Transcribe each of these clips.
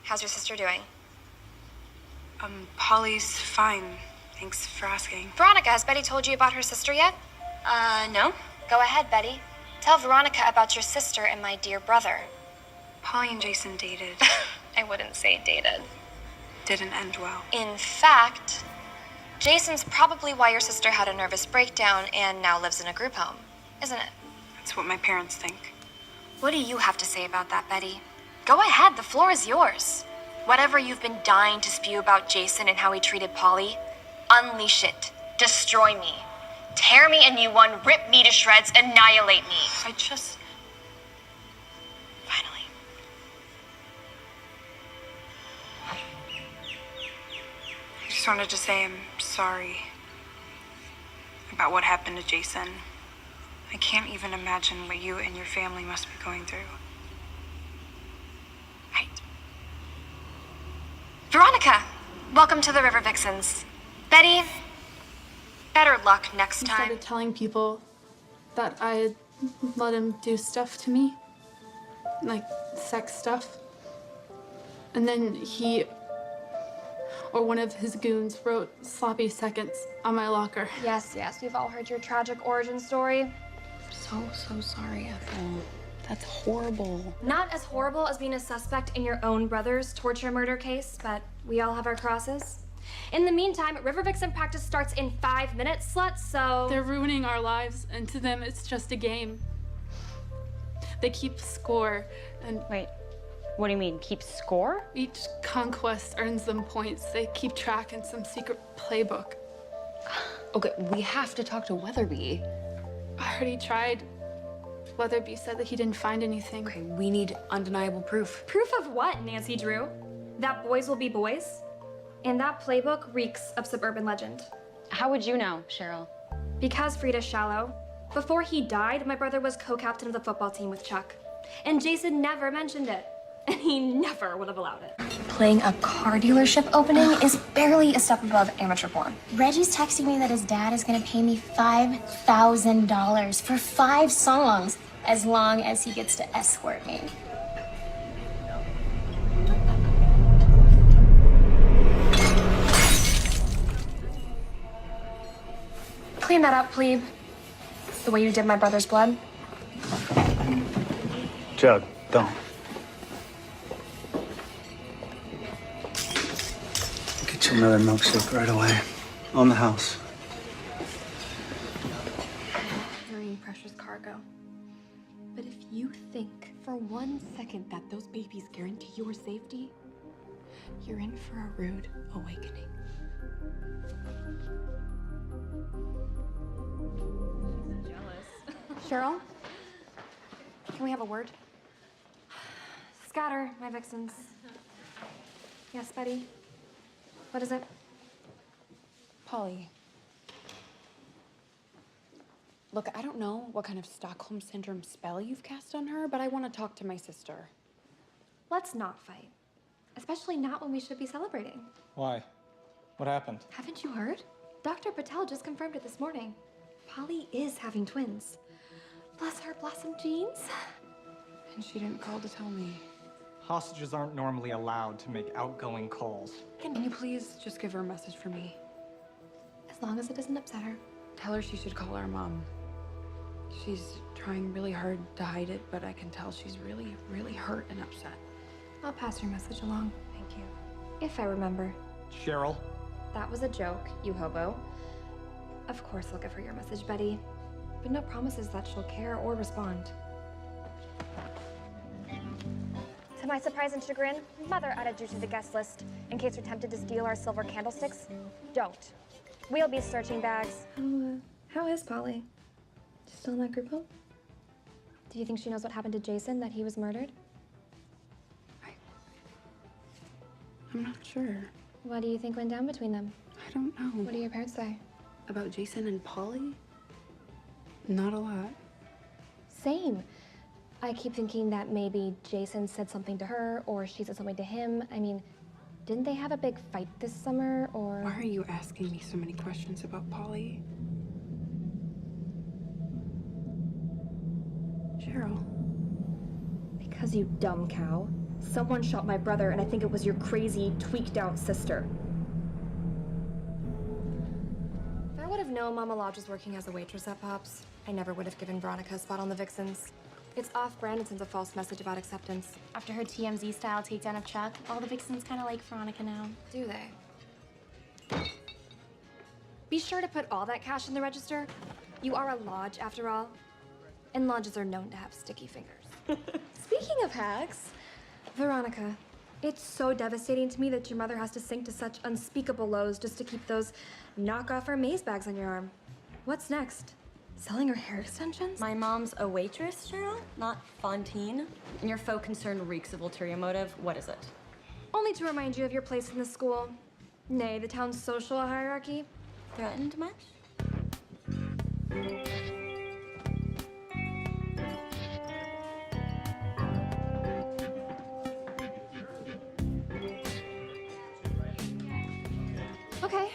How's your sister doing? Polly's fine. Thanks for asking. Veronica, has Betty told you about her sister yet? No. Go ahead, Betty. Tell Veronica about your sister and my dear brother. Polly and Jason dated. I wouldn't say dated. Didn't end well. In fact, Jason's probably why your sister had a nervous breakdown and now lives in a group home, isn't it? That's what my parents think. What do you have to say about that, Betty? Go ahead, the floor is yours. Whatever you've been dying to spew about Jason and how he treated Polly, unleash it. Destroy me. Tear me a new one, rip me to shreds, annihilate me. Finally. I just wanted to say I'm sorry about what happened to Jason. I can't even imagine what you and your family must be going through. Right. Veronica, welcome to the River Vixens. Betty, better luck next I time. started telling people that I had let him do stuff to me, like sex stuff. And then he, or one of his goons, wrote sloppy seconds on my locker. Yes, we've all heard your tragic origin story. So sorry, Ethel. That's horrible. Not as horrible as being a suspect in your own brother's torture murder case, but we all have our crosses. In the meantime, River Vixen practice starts in 5 minutes, sluts, so... They're ruining our lives, and to them, it's just a game. They keep score, and... Wait, what do you mean, keep score? Each conquest earns them points. They keep track in some secret playbook. Okay, we have to talk to Weatherby. I already tried. Weatherby said that he didn't find anything. Okay, we need undeniable proof. Proof of what, Nancy Drew? That boys will be boys? And that playbook reeks of suburban legend. How would you know, Cheryl? Because Frida's shallow. Before he died, my brother was co-captain of the football team with Chuck. And Jason never mentioned it. And he never would have allowed it. Playing a car dealership opening is barely a step above amateur porn. Reggie's texting me that his dad is gonna pay me $5,000 for 5 songs as long as he gets to escort me. Clean that up, plebe. The way you did my brother's blood. Jug, don't. Get you another milkshake right away. On the house. Carrying precious cargo. But if you think for 1 second that those babies guarantee your safety, you're in for a rude awakening. Cheryl, can we have a word? Scatter, my vixens. Yes, Betty? What is it? Polly. Look, I don't know what kind of Stockholm Syndrome spell you've cast on her, but I want to talk to my sister. Let's not fight. Especially not when we should be celebrating. Why? What happened? Haven't you heard? Dr. Patel just confirmed it this morning. Polly is having twins. Bless her blossom genes. And she didn't call to tell me. Hostages aren't normally allowed to make outgoing calls. Can you please just give her a message for me? As long as it doesn't upset her. Tell her she should call our mom. She's trying really hard to hide it, but I can tell she's really, really hurt and upset. I'll pass your message along. Thank you. If I remember. Cheryl? That was a joke, you hobo. Of course I'll give her your message, Betty. But no promises that she'll care or respond. To my surprise and chagrin, Mother added you to the guest list in case you're tempted to steal our silver candlesticks. Don't. We'll be searching bags. How is Polly? She's still in that group home? Do you think she knows what happened to Jason, that he was murdered? I'm not sure. What do you think went down between them? I don't know. What do your parents say? About Jason and Polly? Not a lot. Same. I keep thinking that maybe Jason said something to her, or she said something to him. I mean, didn't they have a big fight this summer, or... Why are you asking me so many questions about Polly? Cheryl. Because you dumb cow. Someone shot my brother, and I think it was your crazy, tweaked-out sister. If I would have known Mama Lodge was working as a waitress at Pops, I never would have given Veronica a spot on the Vixens. It's off-brand and sends a false message about acceptance. After her TMZ-style takedown of Chuck, all the Vixens kind of like Veronica now. Do they? Be sure to put all that cash in the register. You are a lodge, after all. And lodges are known to have sticky fingers. Speaking of hacks, Veronica, it's so devastating to me that your mother has to sink to such unspeakable lows just to keep those knockoff Hermes bags on your arm. What's next? Selling her hair extensions? My mom's a waitress, Cheryl, not Fontaine. And your faux concern reeks of ulterior motive. What is it? Only to remind you of your place in the school. Nay, the town's social hierarchy. Threatened much? Okay,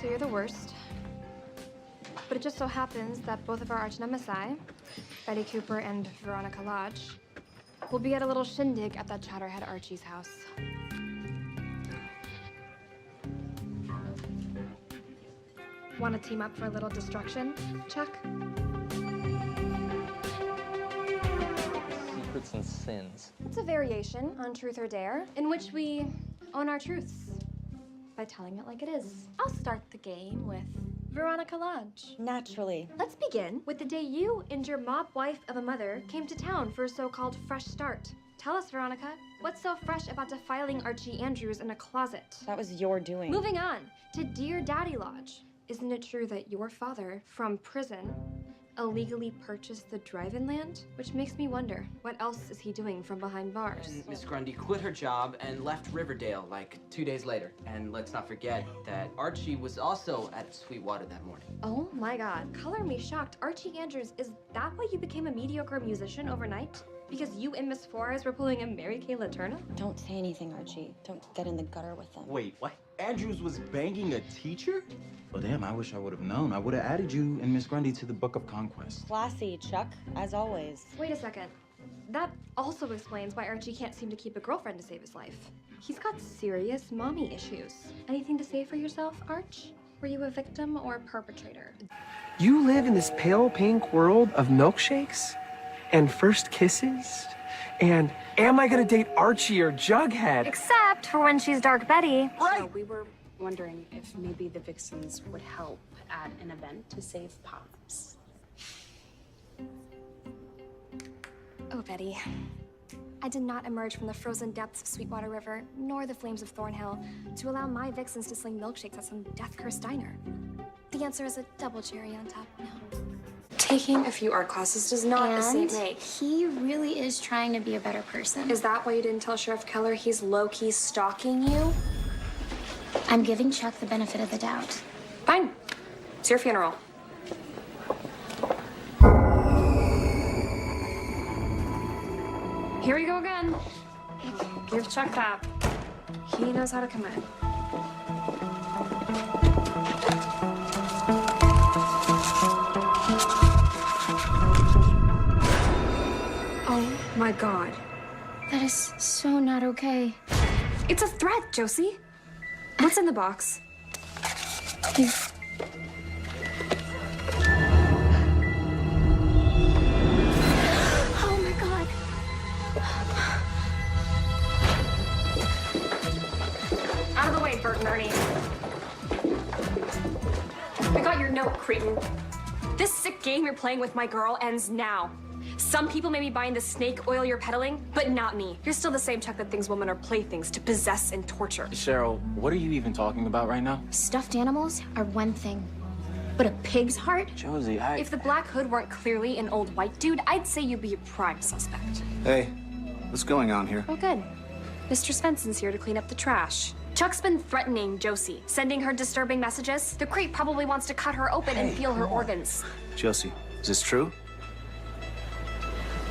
so you're the worst. But it just so happens that both of our arch nemesis, Betty Cooper and Veronica Lodge, will be at a little shindig at that Chatterhead Archie's house. Want to team up for a little destruction, Chuck? Secrets and sins. It's a variation on Truth or Dare, in which we own our truths by telling it like it is. I'll start the game with Veronica Lodge. Naturally. Let's begin with the day you and your mob wife of a mother came to town for a so-called fresh start. Tell us, Veronica, what's so fresh about defiling Archie Andrews in a closet? That was your doing. Moving on to Dear Daddy Lodge. Isn't it true that your father, from prison, illegally purchased the drive-in land? Which makes me wonder, what else is he doing from behind bars? And Miss Grundy quit her job and left Riverdale like 2 days later. And let's not forget that Archie was also at Sweetwater that morning. Oh my God, color me shocked. Archie Andrews, is that why you became a mediocre musician overnight? Because you and Miss Flores were pulling a Mary Kay Letourneau? Don't say anything, Archie. Don't get in the gutter with them. Wait, what? Andrews was banging a teacher? Well, damn, I wish I would have known. I would have added you and Miss Grundy to the Book of Conquest. Classy, Chuck, as always. Wait a second. That also explains why Archie can't seem to keep a girlfriend to save his life. He's got serious mommy issues. Anything to say for yourself, Arch? Were you a victim or a perpetrator? You live in this pale pink world of milkshakes and first kisses and am I gonna date Archie or Jughead? Except for when she's Dark Betty. So we were wondering if maybe the Vixens would help at an event to save Pops. Oh, Betty. I did not emerge from the frozen depths of Sweetwater River, nor the flames of Thornhill, to allow my Vixens to sling milkshakes at some death-cursed diner. The answer is a double cherry on top, no. Taking a few art classes does not a saint make. He really is trying to be a better person. Is that why you didn't tell Sheriff Keller he's low-key stalking you? I'm giving Chuck the benefit of the doubt. Fine. It's your funeral. Here we go again. Give Chuck that. He knows how to commit. Oh my God. That is so not okay. It's a threat, Josie. What's in the box? Here. Oh my God. Out of the way, Bert and Ernie. I got your note, cretin. This sick game you're playing with my girl ends now. Some people may be buying the snake oil you're peddling, but not me. You're still the same Chuck that thinks women are playthings to possess and torture. Cheryl, what are you even talking about right now? Stuffed animals are one thing, but a pig's heart? Josie, If the Black Hood weren't clearly an old white dude, I'd say you'd be a prime suspect. Hey, what's going on here? Oh, good. Mr. Svensson's here to clean up the trash. Chuck's been threatening Josie, sending her disturbing messages. The crate probably wants to cut her open and feel her organs. Josie, is this true?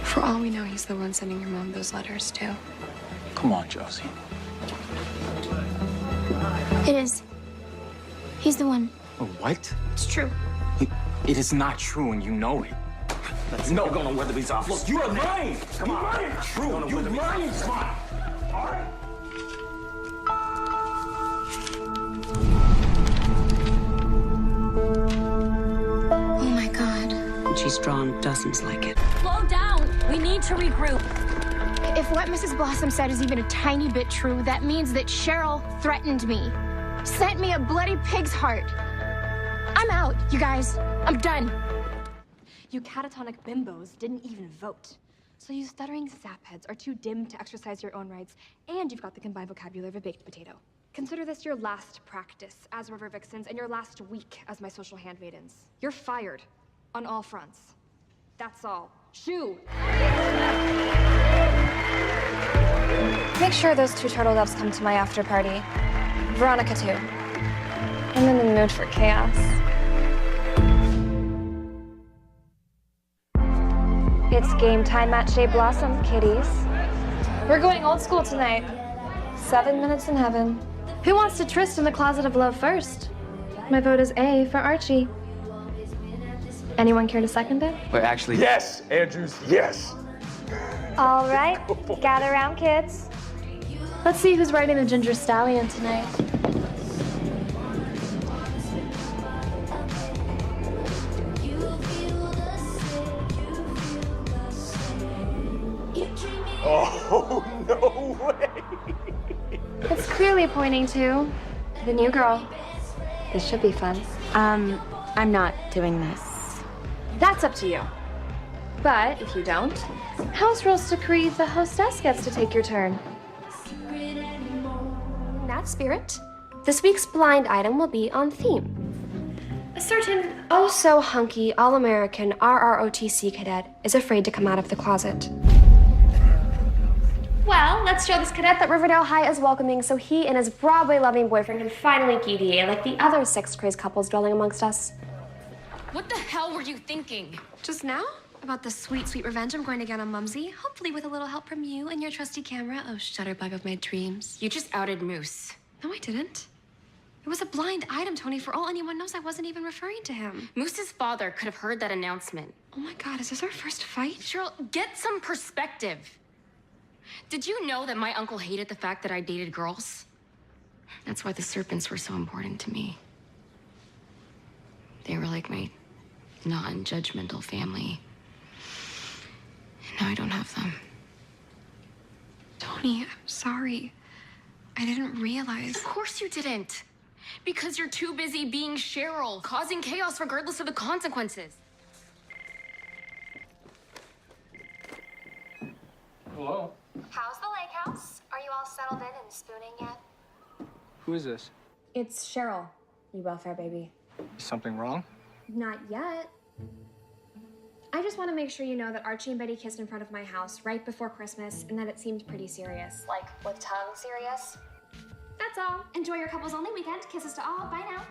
For all we know, he's the one sending your mom those letters, too. Come on, Josie. It is. He's the one. Oh, what? It's true. It is not true, and you know it. No, we're gonna weather these off. Look, you are lying! Come on! True, you're lying! Come on! She's drawn dozens like it. Slow down. We need to regroup. If what Mrs. Blossom said is even a tiny bit true, that means that Cheryl threatened me. Sent me a bloody pig's heart. I'm out, you guys. I'm done. You catatonic bimbos didn't even vote. So you stuttering sapheads are too dim to exercise your own rights, and you've got the combined vocabulary of a baked potato. Consider this your last practice as River Vixens and your last week as my social handmaidens. You're fired on all fronts. That's all. Shoo! Make sure those 2 turtle doves come to my after party. Veronica, too. I'm in the mood for chaos. It's game time at Cheryl Blossom, kiddies. We're going old school tonight. 7 minutes in heaven. Who wants to tryst in the closet of love first? My vote is A for Archie. Anyone care to second it? We're actually... Yes, Andrews, yes. All right, gather around, kids. Let's see who's riding the ginger stallion tonight. Oh, no way. It's clearly pointing to the new girl. This should be fun. I'm not doing this. That's up to you. But if you don't, house rules decree the hostess gets to take your turn. In that spirit, this week's blind item will be on theme. A certain oh-so-hunky, all-American RROTC cadet is afraid to come out of the closet. Well, let's show this cadet that Riverdale High is welcoming so he and his Broadway-loving boyfriend can finally PDA like the other sex-crazed couples dwelling amongst us. What the hell were you thinking? Just now? About the sweet, sweet revenge I'm going to get on Mumsy, hopefully with a little help from you and your trusty camera. Oh, shutterbug of my dreams. You just outed Moose. No, I didn't. It was a blind item, Tony. For all anyone knows, I wasn't even referring to him. Moose's father could have heard that announcement. Oh my God, is this our first fight? Cheryl, get some perspective. Did you know that my uncle hated the fact that I dated girls? That's why the serpents were so important to me. They were like my non-judgmental family. And now I don't have them. Tony, I'm sorry. I didn't realize. Of course you didn't. Because you're too busy being Cheryl, causing chaos regardless of the consequences. Hello? How's the lake house? Are you all settled in and spooning yet? Who is this? It's Cheryl, you welfare baby. Is something wrong? Not yet. I just want to make sure you know that Archie and Betty kissed in front of my house right before Christmas and that it seemed pretty serious. Like, with tongue serious? That's all. Enjoy your couples only weekend. Kisses to all. Bye now.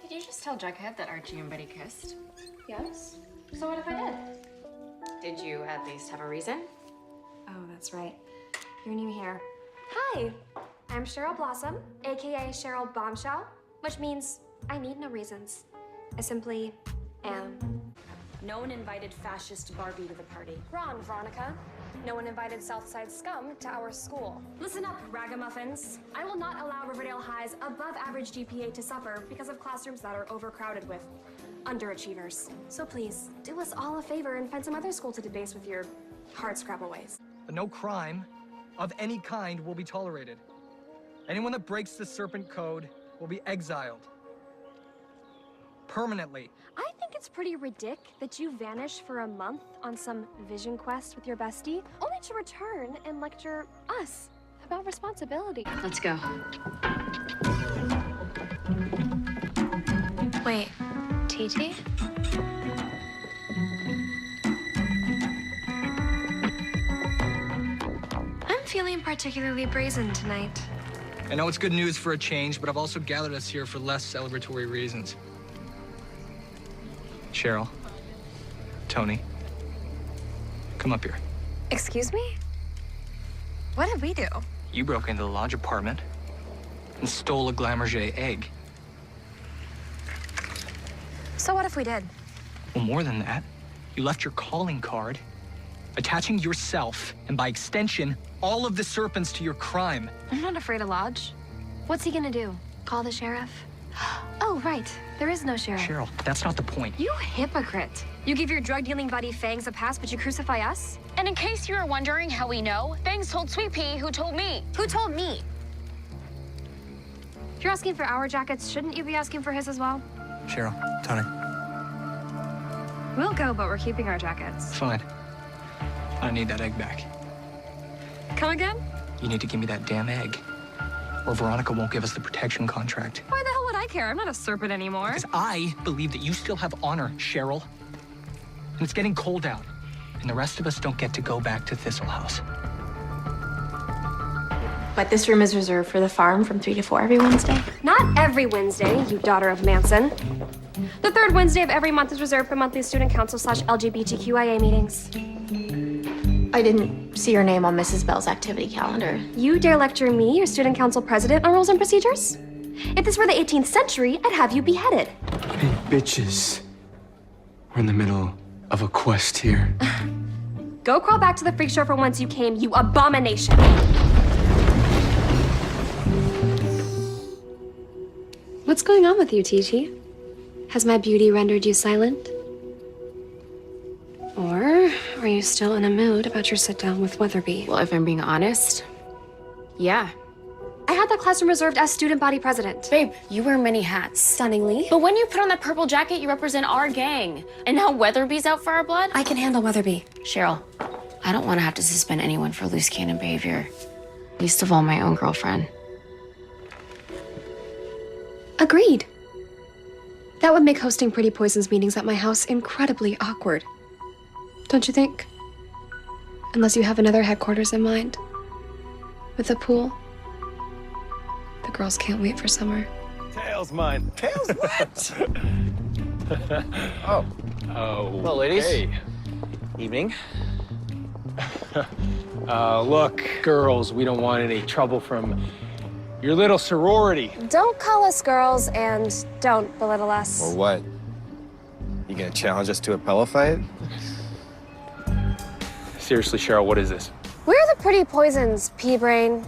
Did you just tell Jughead that Archie and Betty kissed? Yes? So what if I did? Did you at least have a reason? Oh, that's right. You're new here. Hi, I'm Cheryl Blossom, aka Cheryl Bombshell, which means I need no reasons. I simply am. No one invited fascist Barbie to the party. Wrong, Veronica. No one invited Southside scum to our school. Listen up, ragamuffins. I will not allow Riverdale High's above-average GPA to suffer because of classrooms that are overcrowded with underachievers. So please, do us all a favor and find some other school to debase with your hardscrabble ways. But no crime of any kind will be tolerated. Anyone that breaks the Serpent Code will be exiled. Permanently. I think it's pretty ridiculous that you vanish for a month on some vision quest with your bestie, only to return and lecture us about responsibility. Let's go. Wait, TT? I'm feeling particularly brazen tonight. I know it's good news for a change, but I've also gathered us here for less celebratory reasons. Cheryl, Tony, come up here. Excuse me? What did we do? You broke into the lodge apartment and stole a Glamourget egg. So what if we did? Well, more than that, you left your calling card, attaching yourself, and by extension, all of the serpents to your crime. I'm not afraid of Lodge. What's he gonna do? Call the sheriff? Oh, Oh, right. There is no Cheryl. Cheryl, that's not the point. You hypocrite. You give your drug-dealing buddy Fangs a pass, but you crucify us? And in case you were wondering how we know, Bangs told Sweet Pea who told me. Who told me? If you're asking for our jackets, shouldn't you be asking for his as well? Cheryl, Tony. We'll go, but we're keeping our jackets. Fine. I need that egg back. Come again? You need to give me that damn egg, or Veronica won't give us the protection contract. Why the hell would I care? I'm not a serpent anymore. Because I believe that you still have honor, Cheryl. And it's getting cold out, and the rest of us don't get to go back to Thistle House. But this room is reserved for the farm from 3 to 4 every Wednesday. Not every Wednesday, you daughter of Manson. The third Wednesday of every month is reserved for monthly student council / LGBTQIA meetings. I didn't see your name on Mrs. Bell's activity calendar. You dare lecture me, your student council president, on rules and procedures? If this were the 18th century, I'd have you beheaded. Hey, bitches. We're in the middle of a quest here. Go crawl back to the freak show from whence you came, you abomination. What's going on with you, TT? Has my beauty rendered you silent? Or are you still in a mood about your sit-down with Weatherby? Well, if I'm being honest, yeah. I had that classroom reserved as student body president. Babe, you wear many hats. Stunningly. But when you put on that purple jacket, you represent our gang. And now Weatherby's out for our blood? I can handle Weatherby. Cheryl, I don't want to have to suspend anyone for loose cannon behavior. Least of all, my own girlfriend. Agreed. That would make hosting Pretty Poison's meetings at my house incredibly awkward. Don't you think? Unless you have another headquarters in mind. With a pool. The girls can't wait for summer. Tails mine. Tails what? Oh. Well, ladies. Hey. Evening. Look, girls, we don't want any trouble from your little sorority. Don't call us girls and don't belittle us. Or what? You gonna challenge us to a pillow fight? Seriously, Cheryl, what is this? We're the Pretty Poisons, P-Brain.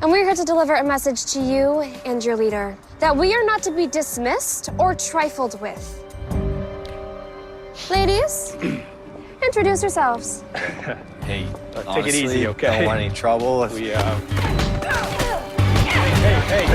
And we're here to deliver a message to you and your leader that we are not to be dismissed or trifled with. Ladies, introduce yourselves. Hey, take it easy, okay? Don't want any trouble. We, hey, hey.